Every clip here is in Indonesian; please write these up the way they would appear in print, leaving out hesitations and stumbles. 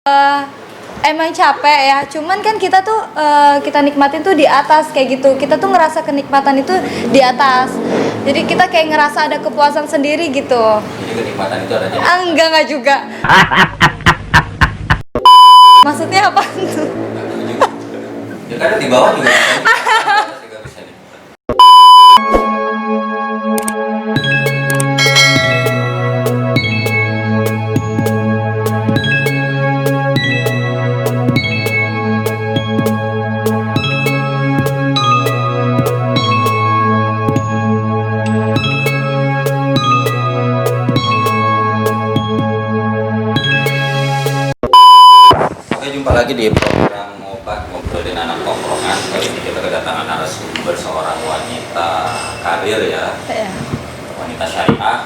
Eh, emang capek ya, cuman kan kita tuh kita nikmatin tuh di atas kayak gitu. Kita tuh ngerasa kenikmatan itu di atas. Jadi kita kayak ngerasa ada kepuasan sendiri gitu. Jadi kenikmatan itu adanya. Enggak juga. Maksudnya apa tuh? Ya kan di bawah juga. Juga bisa nih. Oke, jumpa lagi di program ngobrol dengan anak tongkrongan. Kali ini kita kedatangan narasumber seorang wanita karir ya, Ya. wanita syariah.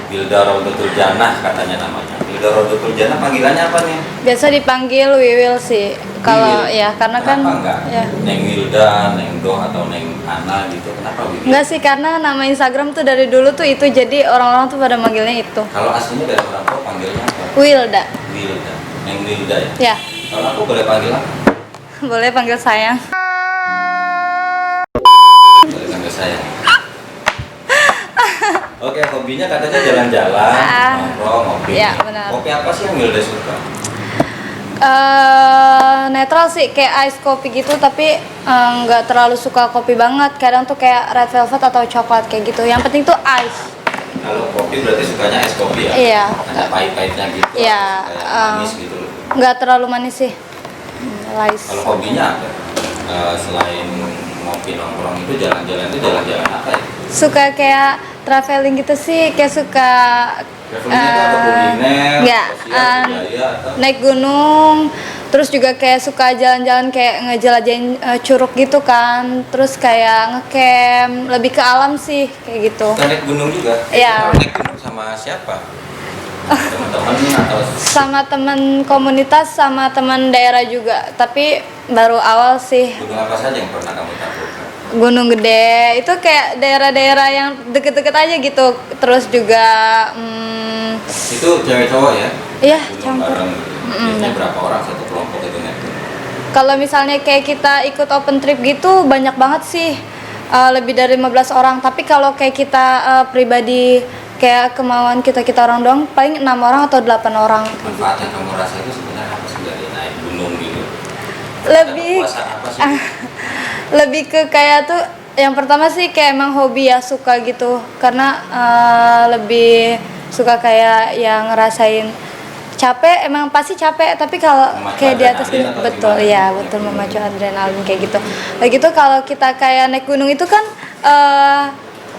Wilda Raudatul Jannah katanya namanya. Wilda Raudatul Jannah panggilannya apa nih? Biasa dipanggil Wiwil sih. Kalau Wiwil. ya karena kan Kenapa enggak? ya. Neng Wilda, Neng Doh atau Neng Ana gitu. Kenapa Wiwil? Enggak sih, karena nama Instagram tuh dari dulu tuh itu, jadi orang-orang tuh pada manggilnya itu. Kalau aslinya dari orang tua panggilnya apa? Wilda. Wilda. Neng Wilda ya? Ya. Kalau aku boleh panggil apa? Boleh panggil sayang. Boleh panggil saya. Oke, hobinya katanya jalan-jalan, nongkrong, ngopi. Ya, benar. Kopi apa sih yang Wilda suka? Netral sih, kayak ice kopi gitu, tapi nggak terlalu suka kopi banget. Kadang tuh kayak red velvet atau coklat kayak gitu. Yang penting tuh ice. Kalau kopi berarti sukanya es kopi ya? Iya. Ada pahit-pahitnya gitu, Iya, kayak manis gitu loh. Nggak terlalu manis sih. Lice. Kalau hobinya apa? Selain ngopi nongkrong itu jalan-jalan apa ya? Suka kayak traveling gitu sih, kayak suka Travelingnya itu apa? Kuliner, nggak, sosial, budaya atau? naik gunung. Terus juga kayak suka jalan-jalan kayak ngejelajahin curug gitu kan. Terus kayak ngecamp, lebih ke alam sih kayak gitu. Suka naik gunung juga? Iya. Kalau naik gunung sama siapa? Teman-teman atau Sama teman komunitas, sama teman daerah juga, tapi baru awal sih. gunung apa saja yang pernah kamu taklukkan? Gunung Gede itu kayak daerah-daerah yang deket-deket aja gitu. Terus juga Itu cewek cowok ya? iya, Gunung campur. bareng gitu. Biasanya berapa orang satu kelompok itu naik gunung? Kalau misalnya kayak kita ikut open trip gitu banyak banget sih. Lebih dari 15 orang. Tapi kalau kayak kita pribadi, kayak kemauan kita orang doang, paling 6 orang atau 8 orang. Manfaat yang kamu rasa itu sebenarnya apa sih dari naik gunung gitu? Lebih Ada kepuasan apa sih? lebih ke kayak tuh, yang pertama sih kayak emang hobi ya, suka gitu. Karena lebih suka kayak yang ngerasain capek, emang pasti capek, tapi kalau Memacu kayak di atas adrenalin gitu, atau betul gimana? ya, betul, memacu adrenalin kayak gitu. Kayak gitu kalau kita kayak naik gunung itu kan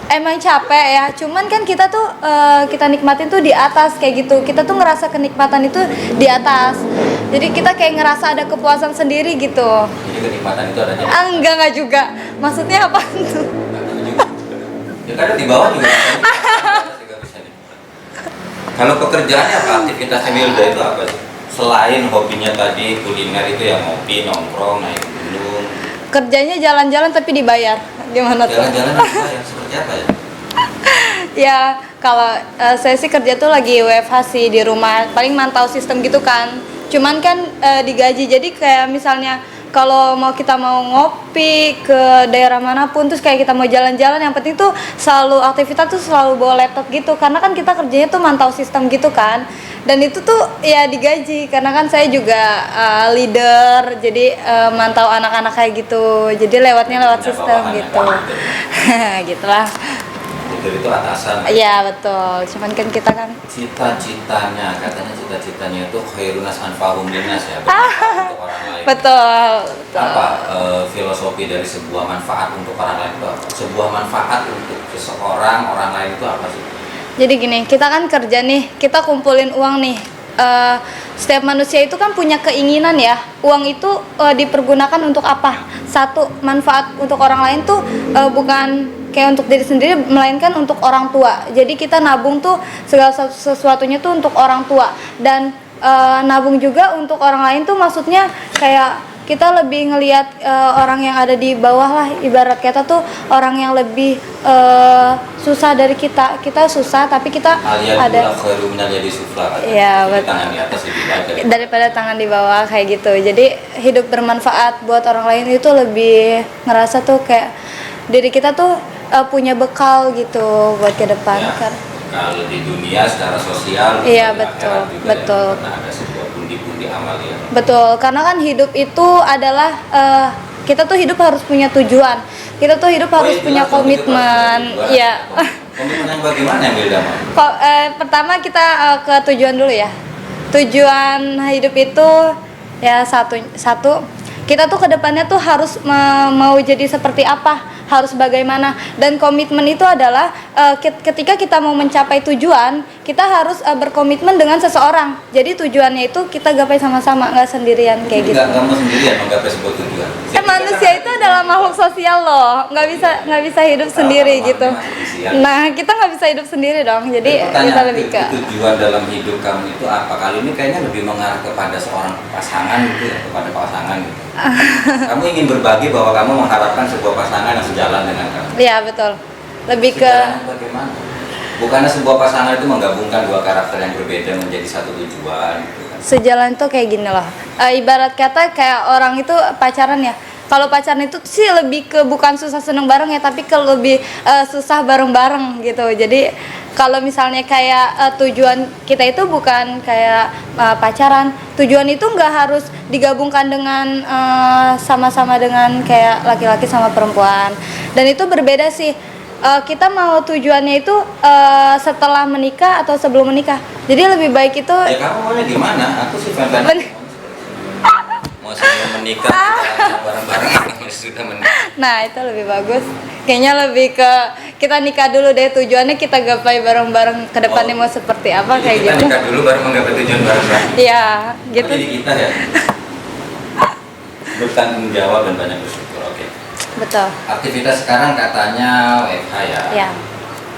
emang capek ya, cuman kan kita tuh kita nikmatin tuh di atas kayak gitu. Kita tuh ngerasa kenikmatan itu di atas. Jadi kita kayak ngerasa ada kepuasan sendiri gitu. Jadi kenikmatan itu adanya. Enggak juga. Maksudnya apa tuh? Ya kan di bawah juga bisa. Juga bisa nih. Kalau pekerjaannya apa, aktivitasnya Wilda itu apa sih? Selain hobinya tadi kuliner itu ya ngopi, nongkrong, naik gunung. Kerjanya jalan-jalan tapi dibayar. Gimana tuh? Jalan-jalan apa yang seperti apa ya? Ya, kalau saya sih kerja tuh lagi WFH sih di rumah. Paling mantau sistem gitu kan. Cuman kan digaji. Jadi kayak misalnya kalau kita mau ngopi ke daerah manapun, terus kayak kita mau jalan-jalan, yang penting tuh selalu aktivitas tuh selalu bawa laptop gitu, karena kan kita kerjanya tuh mantau sistem gitu kan. Dan itu tuh ya digaji, karena kan saya juga leader, jadi mantau anak-anak kayak gitu, jadi lewatnya lewat Punya sistem bawahan gitu. ya, Gitulah. Itu atasan. Iya betul, cuman kan kita kan Cita-citanya, katanya cita-citanya itu khairunas anfa'um linnas ya, bermanfaat untuk orang lain. betul. Apa filosofi dari sebuah manfaat untuk orang lain itu apa? Sebuah manfaat untuk seseorang, orang lain itu apa sih? Jadi gini, kita kan kerja nih, kita kumpulin uang nih. Setiap manusia itu kan punya keinginan ya. Uang itu dipergunakan untuk apa? Satu, manfaat untuk orang lain tuh bukan kayak untuk diri sendiri, melainkan untuk orang tua. Jadi kita nabung tuh segala sesuatunya tuh untuk orang tua. Dan nabung juga untuk orang lain tuh maksudnya kayak kita lebih ngelihat orang yang ada di bawah lah, ibarat kata tuh orang yang lebih susah dari kita susah tapi kita ada ya betul, tangan di atas lebih baik daripada tangan di bawah kayak gitu. Jadi hidup bermanfaat buat orang lain itu lebih ngerasa tuh kayak diri kita tuh punya bekal gitu buat ke depan ya, kan. kalau di dunia secara sosial Iya di betul akhirat juga betul ya, karena ada sebuah pundi-pundi amal ya. betul, karena kan hidup itu adalah kita tuh hidup harus punya tujuan, kita tuh hidup harus punya komitmen ya. Komitmen yang bagaimana yang beda? Pertama kita ke tujuan dulu ya. Tujuan hidup itu ya satu kita tuh kedepannya tuh harus mau jadi seperti apa, harus bagaimana, dan komitmen itu adalah ketika kita mau mencapai tujuan kita harus berkomitmen dengan seseorang. Jadi tujuannya itu kita gapai sama-sama, nggak sendirian kayak gitu. Nggak mau sendirian menggapai sebuah tujuan. Manusia itu adalah makhluk sosial loh, nggak bisa hidup sendiri gitu. Nah kita nggak bisa hidup sendiri dong, jadi kita lebih ke tujuan dalam hidup kamu itu apa? Kali ini kayaknya lebih mengarah kepada seorang pasangan gitu ya, kepada pasangan gitu. Kamu ingin berbagi bahwa kamu mengharapkan sebuah pasangan yang sejalan dengan kamu. Iya betul, lebih ke bagaimana? Bukannya sebuah pasangan itu menggabungkan dua karakter yang berbeda menjadi satu tujuan gitu kan? sejalan tuh kayak gini loh. Ibarat kata kayak orang itu pacaran ya. Kalau pacaran itu sih lebih ke bukan susah seneng bareng ya, tapi ke lebih susah bareng-bareng gitu. Jadi kalau misalnya kayak tujuan kita itu bukan kayak pacaran, tujuan itu nggak harus digabungkan dengan sama-sama dengan kayak laki-laki sama perempuan. Dan itu berbeda sih. Kita mau tujuannya itu setelah menikah atau sebelum menikah. Jadi lebih baik itu. Ya kamu maunya gimana? Aku sih pengen. Mau sebelum menikah kita bareng-bareng sudah menikah. Nah itu lebih bagus. Kayaknya lebih ke kita nikah dulu deh, tujuannya kita gapai bareng-bareng ke depannya mau seperti apa kayak kita gitu. Kita nikah dulu baru menggapai tujuan bareng-bareng. Iya, gitu. Jadi kita ya bertanggung jawab dan banyak bersyukur. Oke. Betul. Aktivitas sekarang katanya WFH ya. Ya.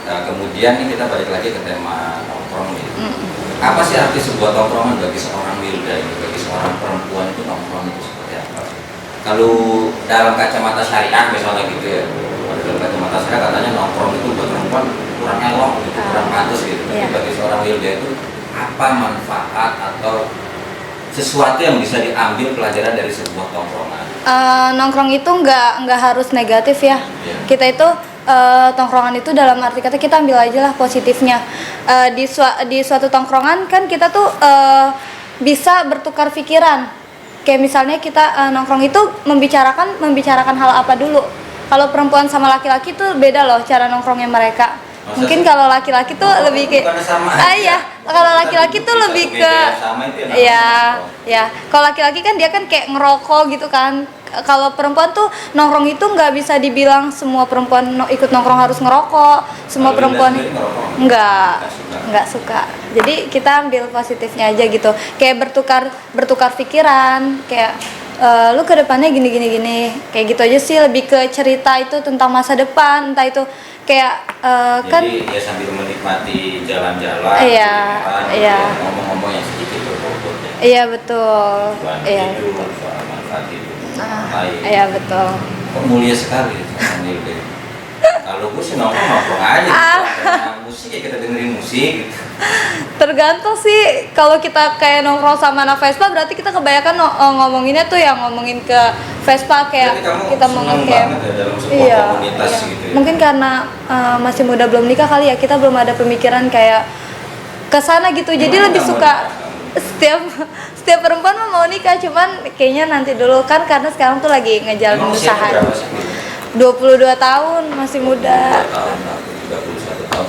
Nah, kemudian ini kita balik lagi ke tema nongkrong nih. Apa sih arti sebuah tongkrongan bagi seorang Wilda ini, bagi seorang perempuan itu nongkrong itu seperti apa? Kalau dalam kacamata syariah misalnya gitu ya, dalam kacamata syariah katanya nongkrong itu buat perempuan kurang elok, gitu, kurang pantas gitu. Tapi bagi seorang Wilda itu apa manfaat atau sesuatu yang bisa diambil pelajaran dari sebuah tongkrongan? Nongkrong itu nggak harus negatif ya. Kita itu tongkrongan itu dalam arti kata kita ambil aja lah positifnya. Di suatu tongkrongan kan kita tuh bisa bertukar pikiran. Kayak misalnya kita nongkrong itu membicarakan hal apa dulu. Kalau perempuan sama laki-laki tuh beda loh cara nongkrongnya mereka. Mungkin kalau laki-laki tuh lebih ke iya, kalau laki-laki tuh lebih ke ya. Kalau laki-laki kan dia kan kayak ngerokok gitu kan. Kalau perempuan tuh nongkrong itu nggak bisa dibilang semua perempuan ikut nongkrong harus ngerokok. Semua perempuan nggak suka. Jadi kita ambil positifnya aja gitu. Kayak bertukar pikiran, kayak lu kedepannya gini kayak gitu aja sih. Lebih ke cerita itu tentang masa depan, entah itu kayak kan ya sambil menikmati jalan-jalan, iya ngomong-ngomong yang sedikit berbobot ya. Iya betul. Iya. Iya betul. Kok mulia sekali kalau gue sih nongkrong aja gitu. Musik ya kita dengerin musik gitu. Tergantung sih, kalau kita kayak nongkrong sama anak Vespa berarti kita kebanyakan ngomonginnya tuh yang ngomongin ke Vespa kayak kita mau ngecamp. Iya. Gitu ya. Mungkin karena masih muda belum nikah kali ya, kita belum ada pemikiran kayak kesana gitu. Jadi lebih suka setiap perempuan mau nikah, cuman kayaknya nanti dulu kan karena sekarang tuh lagi ngejalan usaha. 22 tahun, masih muda. 31 tahun.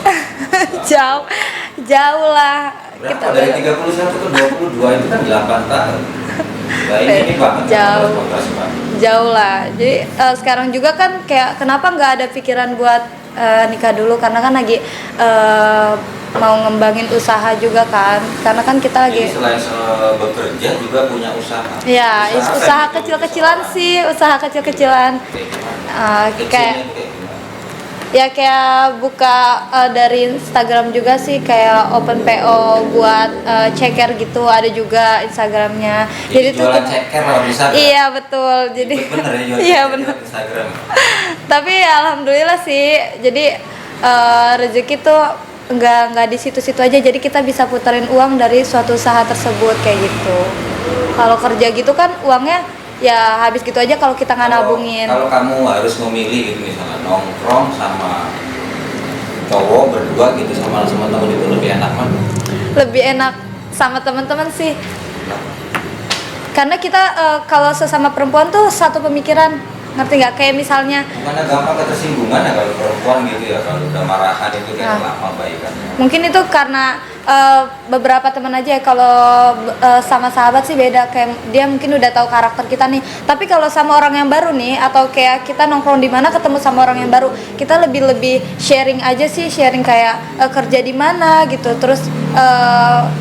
Jauh lah. Berapa? Kita Dari 31 ke 22 itu kan 8 tahun. Nah, ini banget. Jauh lah. Jadi sekarang juga kan kayak kenapa nggak ada pikiran buat nikah dulu, karena kan lagi mau ngembangin usaha juga kan, karena kan kita lagi. Jadi selain bekerja juga punya usaha. Ya, usaha kecil-kecilan sih, usaha kecil-kecilan. Kayak Ya kayak buka dari Instagram juga sih, kayak open PO buat ceker gitu, ada juga Instagramnya. Jadi tuh jualan ceker kalau bisa. iya betul. Jadi bener ya jualan iya ceker bener. di Instagram. Tapi ya, alhamdulillah sih. Jadi rezeki tuh nggak di situ-situ aja. Jadi kita bisa puterin uang dari suatu usaha tersebut kayak gitu. Kalau kerja gitu kan uangnya ya habis gitu aja kalau kita nggak nabungin. Kalau kamu harus memilih gitu, misalnya nongkrong sama cowok berdua gitu sama teman itu lebih enak mana? Lebih enak sama teman-teman sih. Karena kita kalau sesama perempuan tuh satu pemikiran, ngerti nggak? Kayak misalnya Bukannya gampang ketersinggungan ya kalau perempuan gitu ya, kalau udah marahan itu kayak lama baikannya. mungkin itu karena beberapa teman aja ya. Kalau sama sahabat sih beda, kayak dia mungkin udah tahu karakter kita nih. Tapi kalau sama orang yang baru nih, atau kayak kita nongkrong di mana ketemu sama orang yang baru, kita lebih sharing aja sih, sharing kayak kerja di mana gitu. Terus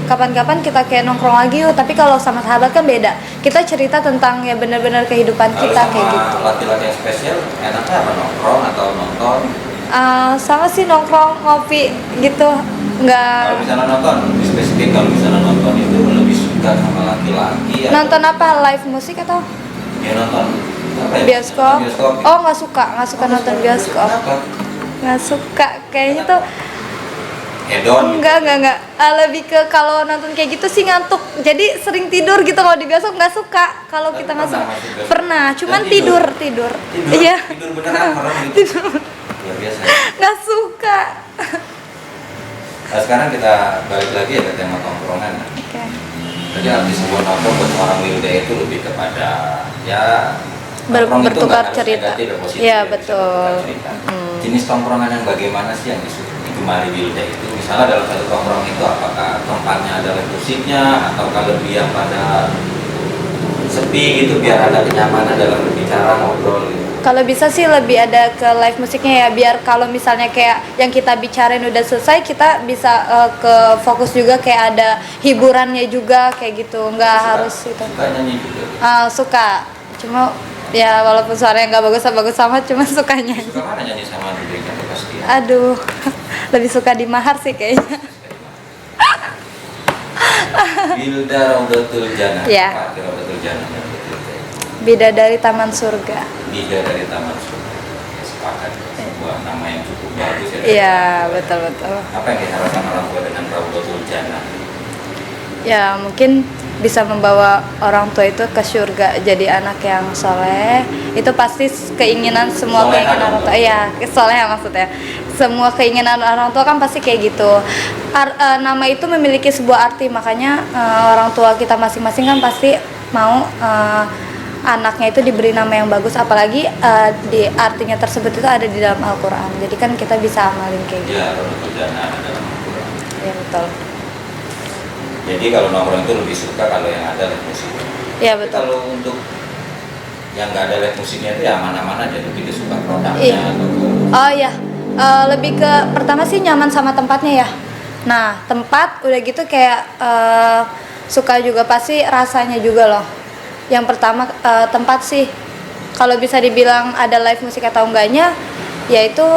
kapan-kapan kita kayak nongkrong lagi yuk. Tapi kalau sama sahabat kan beda, kita cerita tentang ya benar-benar kehidupan Kalau kita sama kayak gitu. laki-laki yang spesial enaknya apa, nongkrong atau nonton? Sama sih nongkrong, ngopi gitu. Nggak Kalau misalnya nonton, lebih spesifik kalau misalnya nonton itu lebih suka sama laki-laki atau nonton apa, live musik atau ya nonton apa ya? bioskop? Bioskop. Oh nggak suka nonton bioskop. Kenapa? Nggak suka kayaknya tuh. Hedon. Enggak. Lebih ke kalau nonton kayak gitu sih ngantuk. Jadi sering tidur gitu kalau di bioskop, nggak suka. Kalau kita nggak suka. Pernah, cuman Dan tidur. Tidur Iya. Tidur beneran orang gitu. Tidur. Luar biasa. Nggak suka. Nah, sekarang kita balik lagi ya ke tema tongkrongan. Oke. Jadi arti sebuah nongkrong buat orang Wilda itu lebih kepada ya nongkrong itu Bertukar nggak harus cerita. negatif dan positif, Iya, ya, bisa betul. bertukar cerita. Jenis tongkrongan yang bagaimana sih yang digemari Wilda itu? Misalnya dalam satu tongkrong itu apakah tempatnya ada live musiknya atau lebih yang pada sepi gitu biar ada kenyamanan dalam berbicara ngobrol gitu. Kalau bisa sih lebih ada ke live musiknya ya, biar kalau misalnya kayak yang kita bicarain udah selesai, kita bisa ke fokus juga, kayak ada hiburannya juga kayak gitu, nggak harus itu. Suka nyanyi juga. Suka, cuma ya walaupun suaranya nggak bagus amat, cuma suka nyanyi. Suka mana nyanyi sama Dede kan pasti. Aduh, lebih suka di mahar sih kayaknya. Wilda Raudatul Jannah. Ya. Apa arti Raudatul Jannah? Bidadari Taman Surga. Bidadari Taman Surga. Ya, sepakat. Sebuah nama yang cukup bagus ya. Iya, betul. Apa yang diharapkan orang tua dengan Raudatul Jannah? Ya mungkin bisa membawa orang tua itu ke surga, jadi anak yang soleh. Itu pasti keinginan, semua Soleha keinginan orang tua. dong. Iya, soleh maksudnya. Semua keinginan orang tua kan pasti kayak gitu. Nama itu memiliki sebuah arti, makanya orang tua kita masing-masing kan pasti mau anaknya itu diberi nama yang bagus, apalagi di artinya tersebut itu ada di dalam Al-Quran. Jadi kan kita bisa amalin kayak gitu. Ya, Raudatul Jannah ada dalam Al-Quran. Ya betul. Jadi kalau nongkrong itu lebih suka kalau yang ada live musiknya. Ya Tapi betul. kalau untuk yang nggak ada live musiknya itu ya aman-aman aja, lebih suka produknya Iya. atau Oh ya, lebih ke pertama sih nyaman sama tempatnya ya. Nah tempat udah gitu kayak suka juga pasti rasanya juga loh. Yang pertama tempat sih, kalau bisa dibilang ada live musik atau enggaknya, ya itu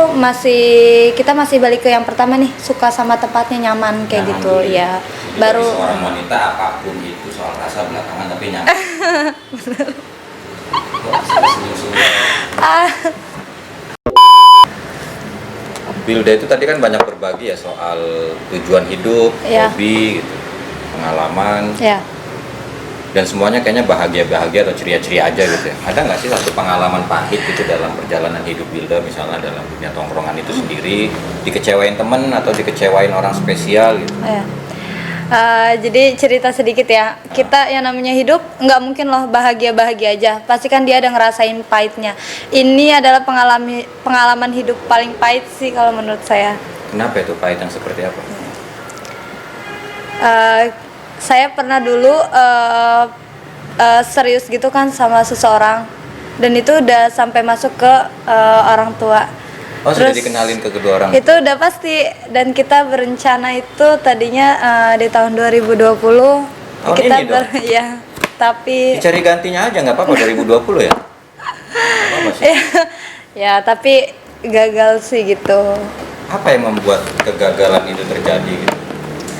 kita masih balik ke yang pertama nih, suka sama tempatnya, nyaman kayak nyaman gitu dulu. ya. Jadi Baru bagi seorang wanita apapun itu soal rasa belakangan tapi nyaman. Kok senyum-senyum? Wilda itu tadi kan banyak berbagi ya soal tujuan hidup, Iya. hobi, gitu, pengalaman, ya. dan semuanya kayaknya bahagia-bahagia atau ceria-ceria aja gitu ya. Ada nggak sih satu pengalaman pahit gitu dalam perjalanan hidup Wilda, misalnya dalam dunia tongkrongan itu sendiri, dikecewain temen atau dikecewain orang spesial gitu? Ya. Jadi cerita sedikit ya, kita yang namanya hidup nggak mungkin loh bahagia-bahagia aja, pasti kan dia ada ngerasain pahitnya. Ini adalah pengalaman hidup paling pahit sih kalau menurut saya. Kenapa itu pahit, yang seperti apa? Saya pernah dulu serius gitu kan sama seseorang, dan itu udah sampai masuk ke orang tua. Oh, sudah dikenalin ke kedua orang? Itu udah pasti, dan kita berencana itu tadinya di tahun 2020. Tahun kita ini dong? ya, tapi Dicari gantinya aja nggak apa-apa 2020 ya? Nggak apa-apa sih. ya tapi gagal sih gitu. Apa yang membuat kegagalan itu terjadi gitu?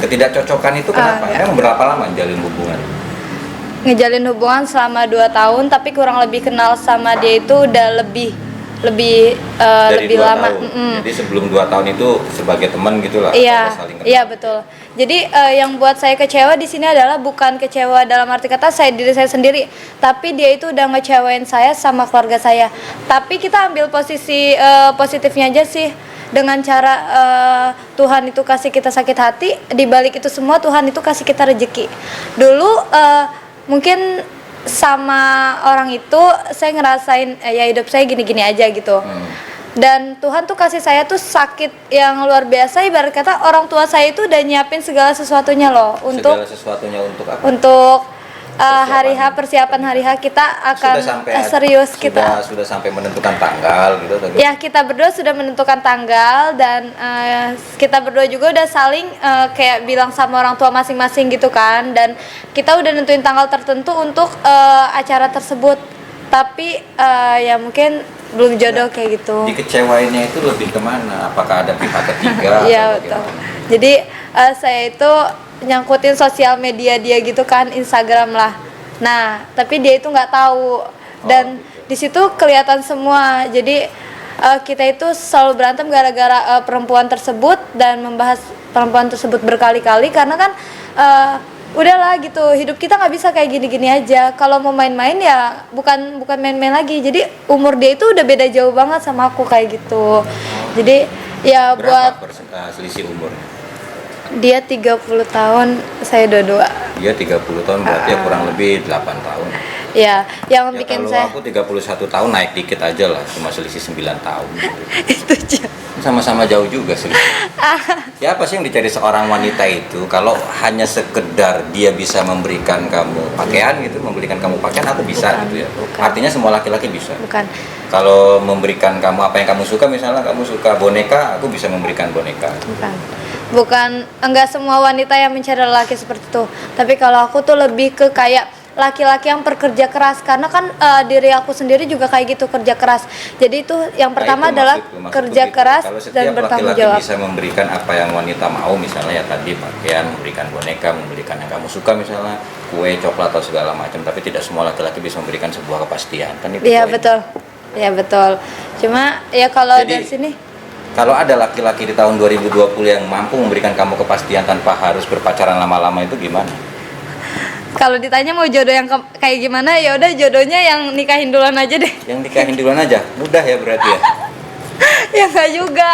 Ketidakcocokan itu kenapa? Ya. Emang berapa lama jalin hubungan? Ngejalin hubungan selama 2 tahun, tapi kurang lebih kenal sama dia itu udah lebih lebih Dari lebih 2 lama. tahun. Jadi sebelum 2 tahun itu sebagai teman gitu lah. Iya, atau saling kenal. iya betul. Jadi yang buat saya kecewa di sini adalah bukan kecewa dalam arti kata diri saya sendiri, tapi dia itu udah ngecewain saya sama keluarga saya. Tapi kita ambil posisi positifnya aja sih, dengan cara Tuhan itu kasih kita sakit hati, di balik itu semua Tuhan itu kasih kita rezeki. Dulu mungkin sama orang itu saya ngerasain ya hidup saya gini-gini aja gitu. Dan Tuhan tuh kasih saya tuh sakit yang luar biasa, ibarat kata orang tua saya itu udah nyiapin segala sesuatunya loh untuk segala sesuatunya untuk apa? untuk hari H, persiapan hari H kita akan serius kita. Sudah sampai menentukan tanggal gitu atau gimana? Ya, kita berdua sudah menentukan tanggal dan kita berdua juga udah saling kayak bilang sama orang tua masing-masing gitu kan, dan kita udah nentuin tanggal tertentu untuk acara tersebut. Tapi ya mungkin belum jodoh kayak gitu. Dikecewainnya itu lebih kemana? Apakah ada pihak ketiga? Iya betul. Jadi saya itu nyangkutin sosial media dia gitu kan, Instagram lah. Nah, tapi dia itu nggak tahu dan di situ kelihatan semua. Jadi kita itu selalu berantem gara-gara perempuan tersebut dan membahas perempuan tersebut berkali-kali karena kan udahlah gitu, hidup kita nggak bisa kayak gini-gini aja. Kalau mau main-main ya bukan main-main lagi. Jadi umur dia itu udah beda jauh banget sama aku kayak gitu. Jadi ya berapa buat selisih umurnya? dia 30 tahun, saya 22. Dia 30 tahun berarti ya kurang lebih 8 tahun. Ya, yang Ya, bikin kalau saya aku 31 tahun naik dikit aja lah, cuma selisih 9 tahun. itu aja. Sama-sama jauh juga sih. Siapa sih yang dicari seorang wanita itu kalau hanya sekedar dia bisa memberikan kamu pakaian gitu, memberikan kamu pakaian aku bisa Bukan, gitu ya. bukan. Artinya semua laki-laki bisa. Bukan. Kalau memberikan kamu apa yang kamu suka, misalnya kamu suka boneka, aku bisa memberikan boneka. Bukan, enggak semua wanita yang mencari lelaki seperti itu. Tapi kalau aku tuh lebih ke kayak laki-laki yang pekerja keras, karena kan diri aku sendiri juga kayak gitu, kerja keras. Jadi itu yang pertama Nah, itu adalah maksudku kerja gitu. keras Kalau dan setiap bertanggung laki-laki jawab. bisa memberikan apa yang wanita mau, misalnya ya tadi pakaian, memberikan boneka, memberikan yang kamu suka, misalnya kue, coklat atau segala macam, tapi tidak semua laki-laki bisa memberikan sebuah kepastian, kan itu Iya poin. betul. Iya betul. Cuma ya kalau Jadi, dari sini kalau ada laki-laki di tahun 2020 yang mampu memberikan kamu kepastian tanpa harus berpacaran lama-lama itu gimana? kalau ditanya mau jodoh yang kayak gimana, ya udah jodohnya yang nikahin duluan aja deh. Yang nikahin duluan aja, mudah ya berarti ya? Ya enggak juga.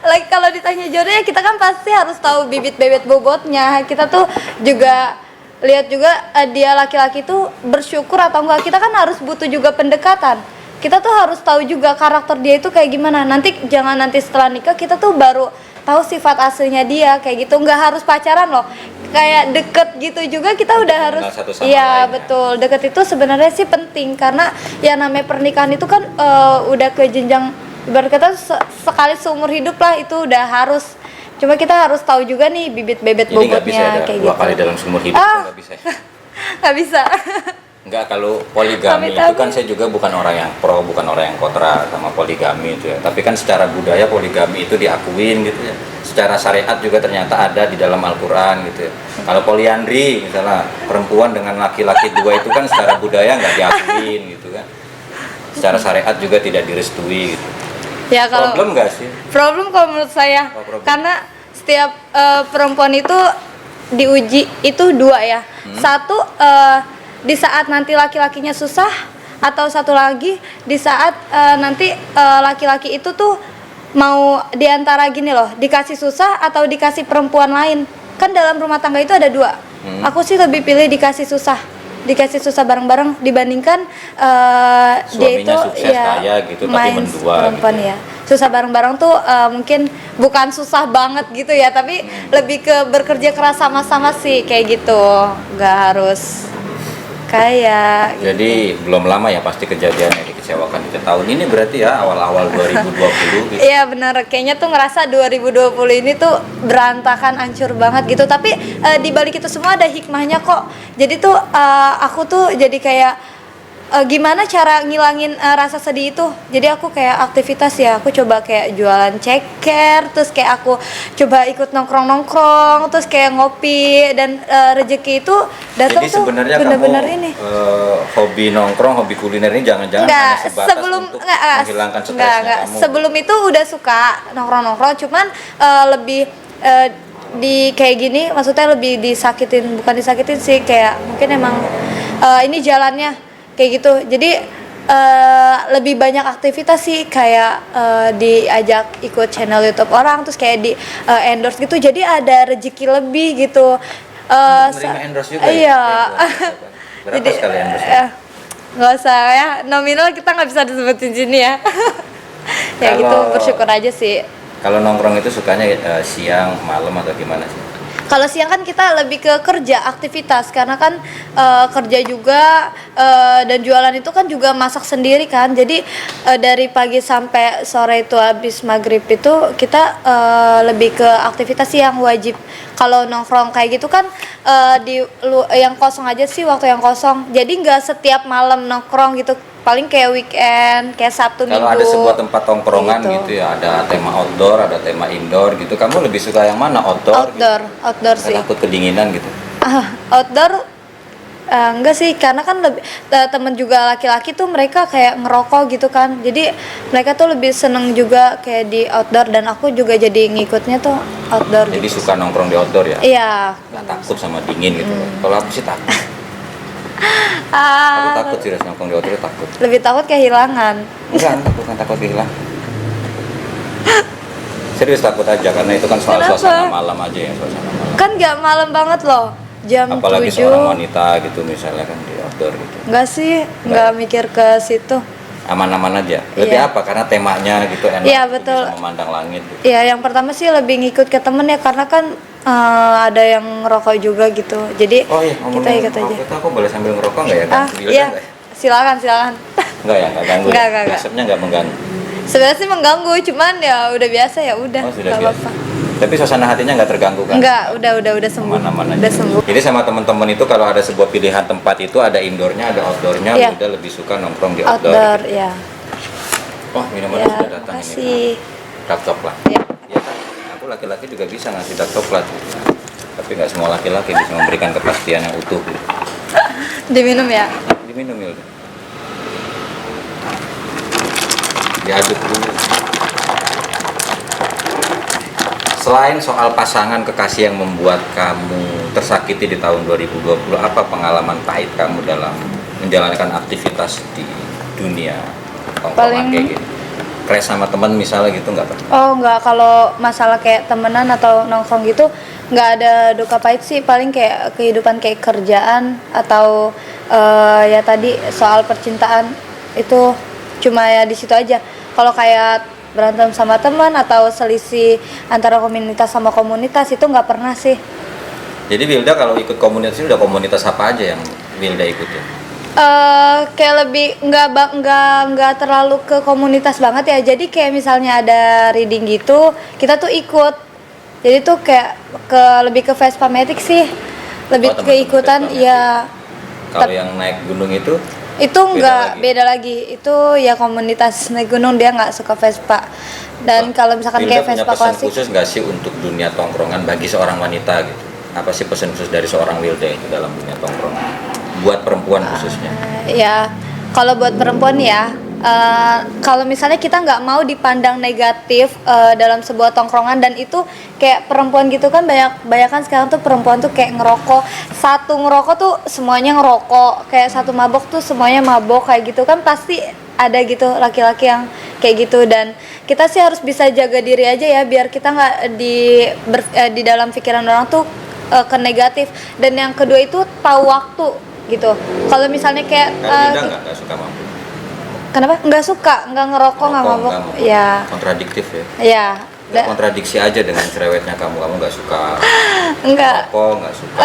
Like kalau ditanya jodoh ya kita kan pasti harus tahu bibit-bibit bobotnya. Kita tuh juga lihat juga dia laki-laki tuh bersyukur atau enggak. Kita kan harus butuh juga pendekatan. Kita tuh harus tahu juga karakter dia itu kayak gimana. Jangan nanti setelah nikah kita tuh baru tahu sifat aslinya dia kayak gitu. Nggak harus pacaran loh. Kayak deket gitu juga kita udah harus. Iya betul. Deket itu sebenarnya sih penting karena ya namanya pernikahan itu kan udah ke jenjang, ibarat kata sekali seumur hidup lah, itu udah harus. Cuma kita harus tahu juga nih bibit-bibit bobotnya kayak gitu. Dua kali dalam seumur hidup nggak bisa. Nggak bisa. Enggak, kalau poligami itu kan saya juga bukan orang yang pro, bukan orang yang kontra sama poligami itu ya. Tapi kan secara budaya poligami itu diakuin gitu ya. Secara syariat juga ternyata ada di dalam Al-Quran gitu ya. Kalau poliandri misalnya perempuan dengan laki-laki dua itu kan secara budaya nggak diakuin gitu kan. Secara syariat juga tidak direstui gitu. Ya, kalau problem nggak sih? Problem kalau menurut saya, karena setiap perempuan itu diuji itu dua ya. Satu di saat nanti laki-lakinya susah, atau satu lagi di saat nanti laki-laki itu tuh mau diantara gini loh, dikasih susah atau dikasih perempuan lain. Kan dalam rumah tangga itu ada dua. Aku sih lebih pilih dikasih susah bareng-bareng dibandingkan dia itu sukses kaya gitu tapi mendua perempuan gitu. Ya susah bareng-bareng tuh mungkin bukan susah banget gitu ya, tapi lebih ke bekerja keras sama-sama sih kayak gitu, nggak harus kayak jadi gitu. belum lama ya pasti kejadian yang dikecewakan itu tahun ini berarti ya awal-awal 2020 gitu. Iya benar, kayaknya tuh ngerasa 2020 ini tuh berantakan, hancur banget gitu. Tapi di balik itu semua ada hikmahnya kok. Jadi tuh aku tuh jadi kayak gimana cara ngilangin rasa sedih itu. Jadi aku kayak aktivitas ya, aku coba kayak jualan ceker, terus kayak aku coba ikut nongkrong-nongkrong, terus kayak ngopi, dan rezeki itu datang Jadi tuh sebenarnya bener-bener kamu ini. Hobi nongkrong, hobi kuliner ini jangan-jangan Enggak, hanya sebatas sebelum untuk enggak, menghilangkan stresnya enggak. kamu. Sebelum itu udah suka nongkrong-nongkrong, cuman lebih di kayak gini, maksudnya lebih disakitin, bukan disakitin sih, kayak mungkin emang ini jalannya kayak gitu. Jadi lebih banyak aktivitas sih, kayak diajak ikut channel YouTube orang, terus kayak di endorse gitu, jadi ada rezeki lebih gitu. Menerima endorse juga iya. Berapa Jadi sekali endorse? nggak usah ya, nominal kita nggak bisa disebutin sini ya. Ya Kalau- gitu, bersyukur aja sih. Kalau nongkrong itu sukanya siang, malam atau gimana sih? Kalau siang kan kita lebih ke kerja, aktivitas, karena kan kerja juga, dan jualan itu kan juga masak sendiri kan. Jadi dari pagi sampai sore itu habis maghrib itu kita lebih ke aktivitas yang wajib. Kalau nongkrong kayak gitu kan yang kosong aja sih, waktu yang kosong. Jadi nggak setiap malam nongkrong gitu. Paling kayak weekend, kayak Sabtu Minggu. Kalau ada sebuah tempat tongkrongan Gitu. gitu ya, ada tema outdoor, ada tema indoor gitu. Kamu lebih suka yang mana? Outdoor? Outdoor Gitu? sih. Takut kedinginan gitu. Outdoor enggak sih, karena kan lebih temen juga laki-laki tuh mereka kayak ngerokok gitu kan, jadi mereka tuh lebih seneng juga kayak di outdoor, dan aku juga jadi ngikutnya tuh outdoor Jadi gitu. suka nongkrong di outdoor ya? Iya. Nggak takut sama dingin gitu. Kalau aku sih takut. Aku takut sih nongkrong di outdoor, takut. Lebih takut kehilangan. Enggak, bukan takut hilang. Serius takut aja, karena itu kan soal Kenapa? suasana malam aja ya, suasana malam. Kan nggak malam banget loh, jam Apalagi 7. seorang wanita gitu misalnya kan di outdoor gitu. Enggak sih, nggak mikir ke situ. Aman-aman aja. Lebih Iya. apa? Karena temanya gitu enak. Iya, gitu, betul. Bisa memandang langit gitu. Iya, yang pertama sih lebih ngikut ke temen ya, karena kan ada yang ngerokok juga gitu, jadi Oh iya, kita ngomongin ikut aja. rokok, aku boleh sambil ngerokok nggak ya? Iya, silakan. Enggak ya, nggak ganggu. Nggak, ya? nggak. Asapnya nggak mengganggu. Sebenarnya sih mengganggu, cuman ya udah biasa, ya udah, Oh sudah nggak biasa. apa-apa. Tapi suasana hatinya nggak terganggu kan? Enggak, udah sembuh. Aman-aman aja. Udah sembuh. Jadi sama teman-teman itu kalau ada sebuah pilihan tempat itu ada indoornya, ada outdoornya, Iya. udah lebih suka nongkrong di outdoor. Outdoor, gitu. ya. Wah minumannya Ya, sudah datang ini. makasih. Dark coklat. Ya. Iya kan? Aku laki-laki juga bisa ngasih dark coklat. Tapi nggak semua laki-laki bisa memberikan kepastian yang utuh. Diminum ya. Diminum ya udah. Diaduk dulu. Selain soal pasangan kekasih yang membuat kamu tersakiti di tahun 2020, apa pengalaman pahit kamu dalam menjalankan aktivitas di dunia tongkrongan Paling- kayak gini? Crash sama teman misalnya gitu nggak pernah? Oh enggak, kalau masalah kayak temenan atau nongkrong gitu nggak ada duka pahit sih, paling kayak kehidupan kayak kerjaan atau ya tadi soal percintaan itu cuma ya di situ aja. Kalau kayak berantem sama teman atau selisih antara komunitas sama komunitas itu nggak pernah sih. Jadi Wilda kalau ikut komunitas ini udah komunitas apa aja yang Wilda ikutin? Kayak lebih nggak terlalu ke komunitas banget ya. Jadi kayak misalnya ada reading gitu, kita tuh ikut. Jadi tuh kayak lebih ke Vespa Matic sih, lebih Oh, ke teman-teman ikutan Vespa Matic. ya. Kalau yang naik gunung itu Itu Beda nggak lagi. beda lagi. Itu ya komunitas naik gunung, dia nggak suka Vespa. Dan kalau misalkan Wilda kayak punya Vespa pesan klasik, khusus nggak sih untuk dunia tongkrongan bagi seorang wanita gitu? Apa sih pesan khusus dari seorang Wilda itu dalam dunia tongkrongan? Buat perempuan khususnya. ya kalau buat perempuan ya, kalau misalnya kita nggak mau dipandang negatif dalam sebuah tongkrongan, dan itu kayak perempuan gitu kan, banyak kan sekarang tuh perempuan tuh kayak ngerokok, satu ngerokok tuh semuanya ngerokok, kayak satu mabok tuh semuanya mabok, kayak gitu kan pasti ada gitu laki-laki yang kayak gitu. Dan kita sih harus bisa jaga diri aja ya, biar kita nggak di dalam pikiran orang tuh ke negatif. Dan yang kedua itu tahu waktu gitu. Kalau misalnya kayak Kalau Wilda nggak suka mabuk? kenapa? Nggak suka, nggak ngerokok, nggak mabok. Ya, Kontradiktif ya. ya. Kontradiksi aja dengan cerewetnya kamu nggak suka Enggak, rokok, nggak suka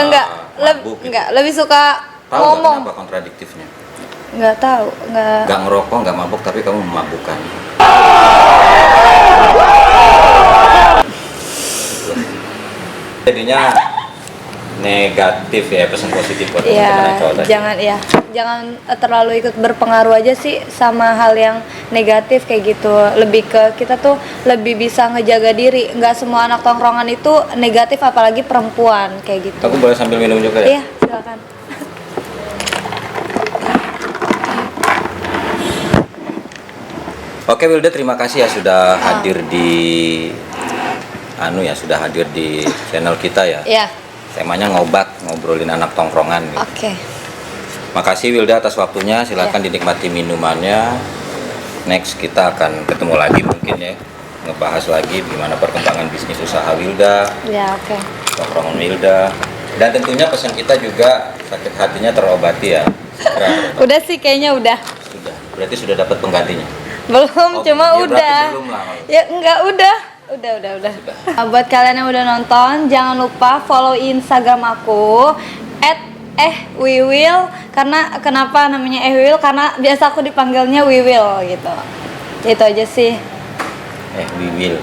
mabuk gitu. enggak, lebih suka Tahu nggak ngomong. kenapa kontradiktifnya? Nggak tahu, nggak. Nggak ngerokok, nggak mabuk, tapi kamu memabukkan. Jadinya negatif ya, pesan positif buat teman-teman Ya, yang cowok tadi. jangan ya. jangan terlalu ikut berpengaruh aja sih sama hal yang negatif kayak gitu. Lebih ke kita tuh lebih bisa ngejaga diri, nggak semua anak tongkrongan itu negatif, apalagi perempuan kayak gitu. Aku boleh sambil minum juga ya? Iya, silakan. Oke Wilda, terima kasih ya sudah hadir di sudah hadir di channel kita ya. Iya. Temanya ngobrolin anak tongkrongan gitu. Oke. Makasih Wilda atas waktunya, silakan dinikmati minumannya. Next kita akan ketemu lagi mungkin ya, ngebahas lagi gimana perkembangan bisnis usaha Wilda, Ya, oke. tongkrongan Wilda. Dan tentunya pesan kita juga sakit hatinya terobati ya. Segera. Udah sih kayaknya udah. Sudah, berarti sudah dapat penggantinya. Belum, Oh, cuma ya berarti udah. belum lah kalau. Ya enggak, udah. Udah. Nah, buat kalian yang udah nonton, jangan lupa follow Instagram aku @wiwil. Karena kenapa namanya Wiwil? Karena biasa aku dipanggilnya Wiwil gitu. Itu aja sih. Wiwil.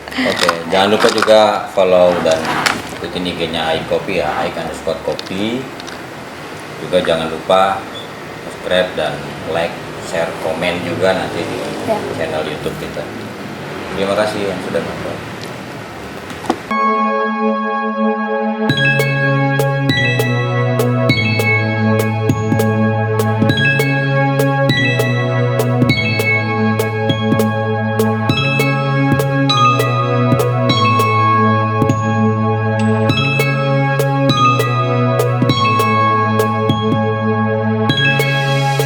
Oke, jangan lupa juga follow dan ikutin IG-nya iCoffee ya, @coffee. Juga jangan lupa subscribe dan like, share, komen juga nanti di channel YouTube kita. Terima kasih yang sudah nonton.